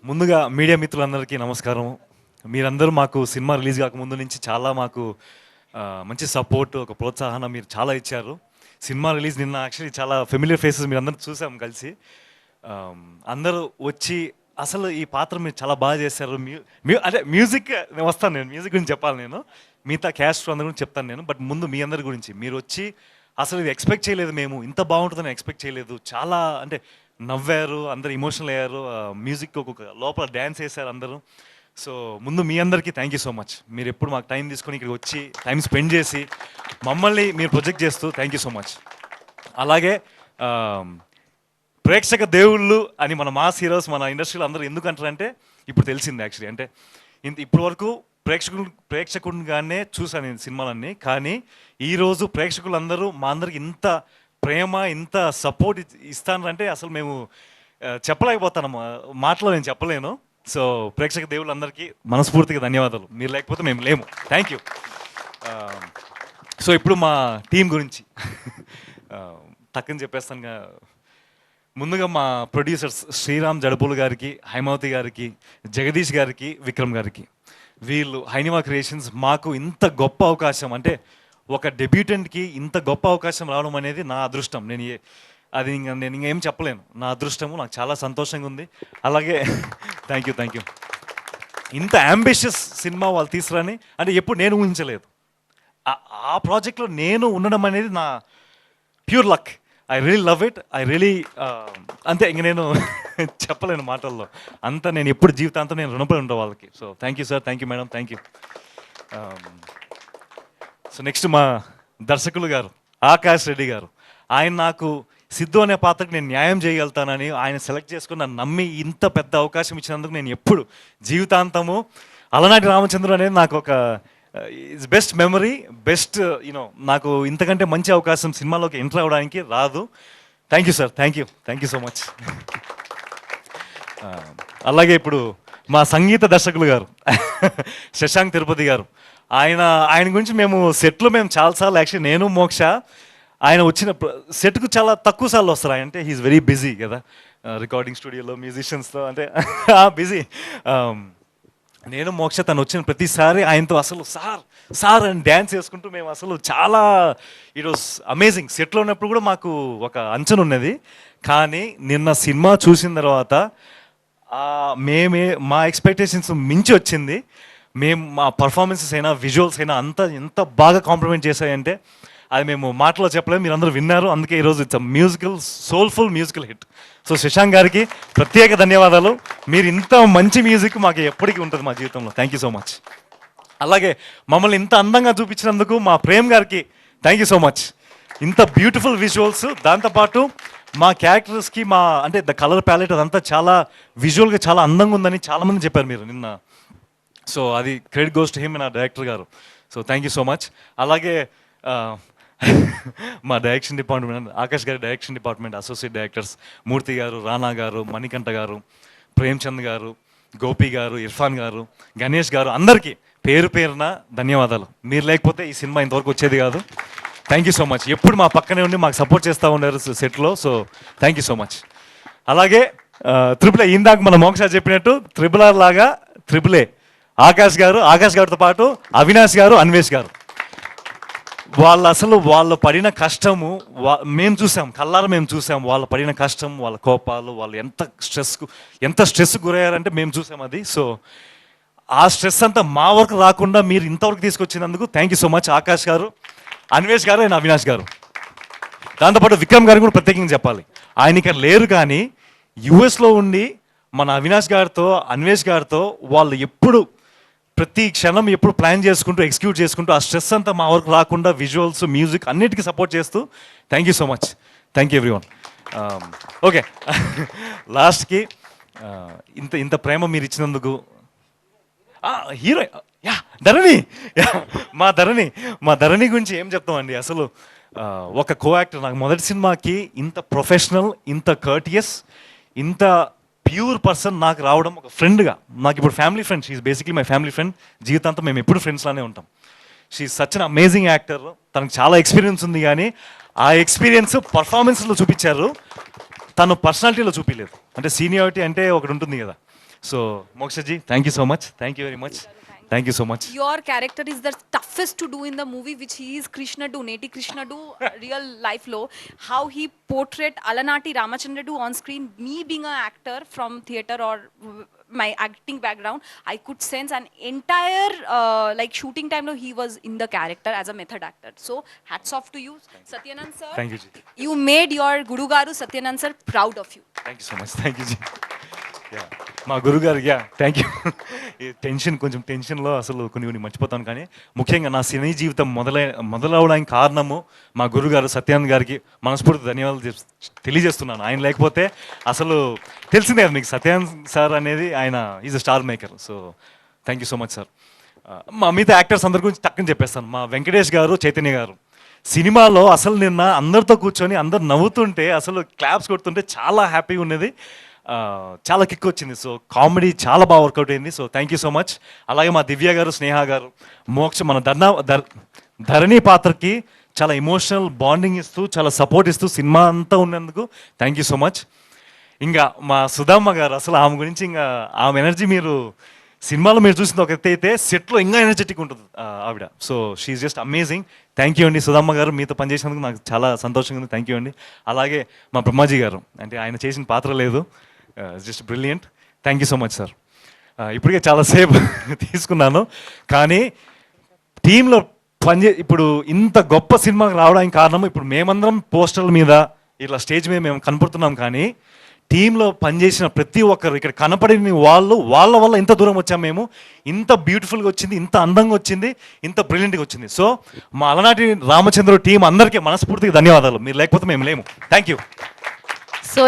ముందుగా మీడియా మిత్రులందరికీ నమస్కారం. మీరందరూ మాకు సినిమా రిలీజ్ కాకముందు నుంచి చాలా మాకు మంచి సపోర్ట్, ఒక ప్రోత్సాహన మీరు చాలా ఇచ్చారు. సినిమా రిలీజ్ నిన్న యాక్చువల్లీ చాలా ఫెమిలియర్ ఫేసెస్ మీరు అందరూ చూసాం కలిసి. అందరూ వచ్చి అసలు ఈ పాత్ర మీరు చాలా బాగా చేశారు. అంటే మ్యూజిక్ నేను వస్తాను, నేను మ్యూజిక్ గురించి చెప్పాలి, నేను మిగతా క్యాస్ట్ అందరి గురించి చెప్తాను నేను. బట్ ముందు మీ అందరి గురించి మీరు వచ్చి అసలు ఇది ఎక్స్పెక్ట్ చేయలేదు, మేము ఇంత బాగుంటుందని ఎక్స్పెక్ట్ చేయలేదు. చాలా అంటే నవ్వారు, అందరు ఇమోషనల్ అయ్యారు, మ్యూజిక్ ఒక్కొక్క లోపల డ్యాన్స్ వేశారు అందరూ. సో ముందు మీ అందరికీ థ్యాంక్ యూ సో మచ్. మీరు ఎప్పుడు మాకు టైం తీసుకొని ఇక్కడికి వచ్చి టైం స్పెండ్ చేసి మమ్మల్ని మీరు ప్రొజెక్ట్ చేస్తూ థ్యాంక్ యూ సో మచ్. అలాగే ప్రేక్షక దేవుళ్ళు అని మన మాస్ హీరోస్ మన ఇండస్ట్రీలో అందరూ ఎందుకు అంటారంటే ఇప్పుడు తెలిసింది యాక్చువల్లీ. అంటే ఇప్పటి వరకు ప్రేక్షకుడిగానే చూసాను నేను సినిమాలన్నీ, కానీ ఈరోజు ప్రేక్షకులందరూ మా అందరికి ఇంత ప్రేమ, ఇంత సపోర్ట్ ఇస్తానంటే అసలు మేము చెప్పలేకపోతాను, మాటలో నేను చెప్పలేను. సో ప్రేక్షక దేవుళ్ళందరికీ మనస్ఫూర్తిగా ధన్యవాదాలు. మీరు లేకపోతే మేము లేము. Thank you. సో ఇప్పుడు మా టీం గురించి టక్కని చెప్పేస్తాను. ముందుగా మా ప్రొడ్యూసర్స్ శ్రీరామ్ జడపూలు గారికి, హైమావతి గారికి, జగదీష్ గారికి, విక్రమ్ గారికి, వీళ్ళు హైనివా క్రియేషన్స్ మాకు ఇంత గొప్ప అవకాశం, అంటే ఒక డెబ్యూటెంట్కి ఇంత గొప్ప అవకాశం రావడం అనేది నా అదృష్టం. నేను ఇంకేం చెప్పలేను, నా అదృష్టము. నాకు చాలా సంతోషంగా ఉంది. అలాగే థ్యాంక్ యూ. ఇంత అంబిషియస్ సినిమా వాళ్ళు తీసుకురాని అంటే ఎప్పుడు నేను ఊహించలేదు. ఆ ప్రాజెక్ట్లో నేను ఉండడం అనేది నా pure luck. I really love it. I really అంతే, ఇంక నేను చెప్పలేను మాటల్లో. అంతా నేను ఎప్పుడు జీవితాంతం నేను రుణపడి ఉంటాను వాళ్ళకి. So thank you sir, thank you madam, thank you. So next మా దర్శకులు గారు ఆకాష్ రెడ్డి గారు. ఆయన నాకు సిద్ధు అనే పాత్రకు నేను న్యాయం చేయగలుగుతానని ఆయన సెలెక్ట్ చేసుకుని నన్ను నమ్మి ఇంత పెద్ద అవకాశం ఇచ్చినందుకు నేను ఎప్పుడు జీవితాంతము అలనాటి రామచంద్రుడు అనేది నాకు ఒక it's best memory, best you know, నాకు ఇంతకంటే మంచి అవకాశం సినిమాలోకి ఎంటర్ అవ్వడానికి రాదు. Thank you sir, thank you so much. అలాగే ఇప్పుడు మా సంగీత దర్శకులు గారు శశాంక్ తిరుపతి గారు. ఆయన గురించి మేము సెట్లో చాలాసార్లు యాక్చువల్లీ నేను మోక్ష ఆయన వచ్చిన సెట్కు చాలా తక్కువ సార్లు వస్తారు. ఆయన అంటే హీఈస్ వెరీ బిజీ కదా, రికార్డింగ్ స్టూడియోలో మ్యూజిషియన్స్తో అంటే బిజీ. నేను మోక్ష తను వచ్చిన ప్రతిసారి ఆయనతో అసలు సార్ అని డ్యాన్స్ వేసుకుంటూ మేము అసలు చాలా ఇట్ వాస్ అమేజింగ్. సెట్లో ఉన్నప్పుడు కూడా మాకు ఒక అంచనా ఉన్నది, కానీ నిన్న సినిమా చూసిన తర్వాత మా ఎక్స్పెక్టేషన్స్ మించి వచ్చింది. మా పర్ఫార్మెన్సెస్ అయినా విజువల్స్ అయినా ఎంత బాగా కాంప్లిమెంట్ చేశాయంటే అది మేము మాటలో చెప్పలేము, మీరు అందరూ విన్నారు. అందుకే ఈరోజు it's musical, soulful musical hit. So Shashank గారికి ప్రత్యేక ధన్యవాదాలు. మీరు ఇంత మంచి మ్యూజిక్ మాకు ఎప్పటికీ ఉంటుంది మా జీవితంలో. Thank you so much. అలాగే మమ్మల్ని ఇంత అందంగా చూపించినందుకు మా ప్రేమ్ గారికి థ్యాంక్ యూ సో మచ్. ఇంత బ్యూటిఫుల్ విజువల్స్, దాంతోపాటు మా క్యారెక్టర్స్కి అంటే ద కలర్ ప్యాలెట్ అదంతా చాలా విజువల్గా చాలా అందంగా ఉందని చాలామంది చెప్పారు మీరు నిన్న. సో అది క్రెడిట్ గోస్ టు హిమ్, నా డైరెక్టర్ గారు. So thank you so much. అలాగే మా డైరెక్షన్ డిపార్ట్మెంట్, ఆకాష్ గారి డైరెక్షన్ డిపార్ట్మెంట్ అసోసియేట్ డైరెక్టర్స్ మూర్తి గారు, రానా గారు, మణికంఠ గారు, ప్రేమ్చంద్ గారు, గోపి గారు, ఇర్ఫాన్ గారు, గణేష్ గారు, అందరికీ పేరు పేరున ధన్యవాదాలు. మీరు లేకపోతే ఈ సినిమా ఇంతవరకు వచ్చేది కాదు. Thank you so much. ఎప్పుడు మా పక్కనే ఉండి మాకు సపోర్ట్ చేస్తూ ఉన్నారు సెట్లో. So thank you so much. అలాగే త్రిపుల్ ఏ, ఇందాక మన మోక్ష చెప్పినట్టు త్రిపుల్ ఆర్ లాగా త్రిపుల్ ఏ ఆకాష్ గారితో పాటు అవినాష్ గారు, అన్వేష్ గారు, వాళ్ళు పడిన కష్టము మేము చూసాం, కళ్ళారా మేము చూసాం. వాళ్ళు పడిన కష్టం, వాళ్ళ కోపాలు, వాళ్ళు ఎంత స్ట్రెస్ గురయ్యారంటే మేము చూసాం అది. సో ఆ స్ట్రెస్ అంతా మా వరకు రాకుండా మీరు ఇంతవరకు తీసుకొచ్చినందుకు thank you so much Akash garu, Anvesh గారు అండ్ అవినాష్ గారు. దాంతోపాటు విక్రమ్ గారు కూడా ప్రత్యేకంగా చెప్పాలి. ఆయన ఇక్కడ లేరు, కానీ యుఎస్లో ఉండి మన అవినాష్ గారితో, అన్వేష్ గారితో వాళ్ళు ఎప్పుడు ప్రతి క్షణం ఎప్పుడు ప్లాన్ చేసుకుంటూ ఎగ్జిక్యూట్ చేసుకుంటూ ఆ స్ట్రెస్ అంతా మా వరకు రాకుండా విజువల్స్, మ్యూజిక్ అన్నిటికీ సపోర్ట్ చేస్తూ thank you so much. Thank you everyone. Okay, లాస్ట్కి ఇంత ప్రేమ మీరు ఇచ్చినందుకు హీరో ధరణి, మా ధరణి గురించి ఏం చెప్తామండి. అసలు ఒక కో యాక్టర్, నాకు మొదటి సినిమాకి ఇంత ప్రొఫెషనల్, ఇంత కర్టియస్, ఇంత ప్యూర్ పర్సన్ నాకు రావడం ఒక ఫ్రెండ్గా. నాకు ఇప్పుడు family friend, she basically my family friend. జీవితాంతం మేము ఎప్పుడు ఫ్రెండ్స్లానే ఉంటాం. She such an amazing actor. తనకు చాలా ఎక్స్పీరియన్స్ ఉంది, కానీ ఆ ఎక్స్పీరియన్స్ పర్ఫార్మెన్స్లో చూపించారు, తను పర్సనాలిటీలో చూపించలేదు. అంటే సీనియారిటీ అంటే ఒకటి ఉంటుంది కదా, so Mokshaji thank you so much, thank you very much, thank you so much. Your character is the toughest to do in the movie, which he is Krishna do, Neti Krishna do, real life lo. How he portrayed Alanati Ramachandra do on screen. Me being an actor from theatre or my acting background, I could sense an entire like shooting time lo he was in the character as a method actor. So hats off to you, Satyanand sir. Thank you ji, You made your Guru Garu Satyanand sir proud of you. Thank you so much, thank you ji. మా గురుగారు thank you. ఈ కొంచెం టెన్షన్లో అసలు కొన్ని మర్చిపోతాను, కానీ ముఖ్యంగా నా సినీ జీవితం మొదలవడానికి కారణము మా గురుగారు సత్యానంద్ గారికి మనస్ఫూర్తి ధన్యవాదాలు తెలియజేస్తున్నాను. ఆయన లేకపోతే అసలు తెలిసిందే కదా మీకు, సత్యానంద్ సార్ అనేది ఆయన is a star maker. So thank you so much sir. మా మిగతా యాక్టర్స్ అందరి గురించి టక్కని చెప్పేస్తాను. మా వెంకటేష్ గారు, చైతన్య గారు సినిమాలో అసలు నిన్న అందరితో కూర్చొని అందరు నవ్వుతుంటే, అసలు క్లాప్స్ కొడుతుంటే చాలా హ్యాపీగా ఉన్నది, చాలా కిక్ వచ్చింది. సో కామెడీ చాలా బాగా వర్కౌట్ అయింది. So thank you so much. అలాగే మా దివ్య గారు, స్నేహ గారు, మోక్ష మన ధరణి పాత్రకి చాలా ఎమోషనల్ బాండింగ్ ఇస్తూ, చాలా సపోర్ట్ ఇస్తూ సినిమా అంతా ఉన్నందుకు థ్యాంక్ యూ సో మచ్. ఇంకా మా సుధమ్మ గారు, అసలు ఆమె గురించి ఇంకా ఆమె ఎనర్జీ మీరు సినిమాలో మీరు చూసింది ఒక ఎత్తు అయితే, సెట్లో ఇంకా ఎనర్జెటిక్ ఉంటుంది ఆవిడ. So she just amazing. Thank you అండి సుధమ్మ గారు, మీతో పనిచేసినందుకు నాకు చాలా సంతోషంగా ఉంది. థ్యాంక్ యూ అండి. అలాగే మా బ్రహ్మాజీ గారు, అంటే ఆయన చేసిన పాత్ర లేదు, just brilliant. Thank you so much sir. ఇప్పటికే చాలాసేపు తీసుకున్నాను, కానీ టీంలో ఇప్పుడు ఇంత గొప్ప సినిమాకి రావడానికి కారణం ఇప్పుడు మేమందరం పోస్టర్ల మీద ఇట్లా స్టేజ్ మీద మేము కనపడుతున్నాం, కానీ టీంలో పనిచేసిన ప్రతి ఒక్కరు ఇక్కడ కనపడిన వాళ్ళ వల్ల ఇంత దూరం వచ్చాం మేము. ఇంత బ్యూటిఫుల్గా వచ్చింది, ఇంత అందంగా వచ్చింది, ఇంత బ్రిలియంట్గా వచ్చింది. సో మా అలనాటి రామచంద్ర టీం అందరికీ మనస్ఫూర్తిగా ధన్యవాదాలు. మీరు లేకపోతే మేము లేము. Thank you. So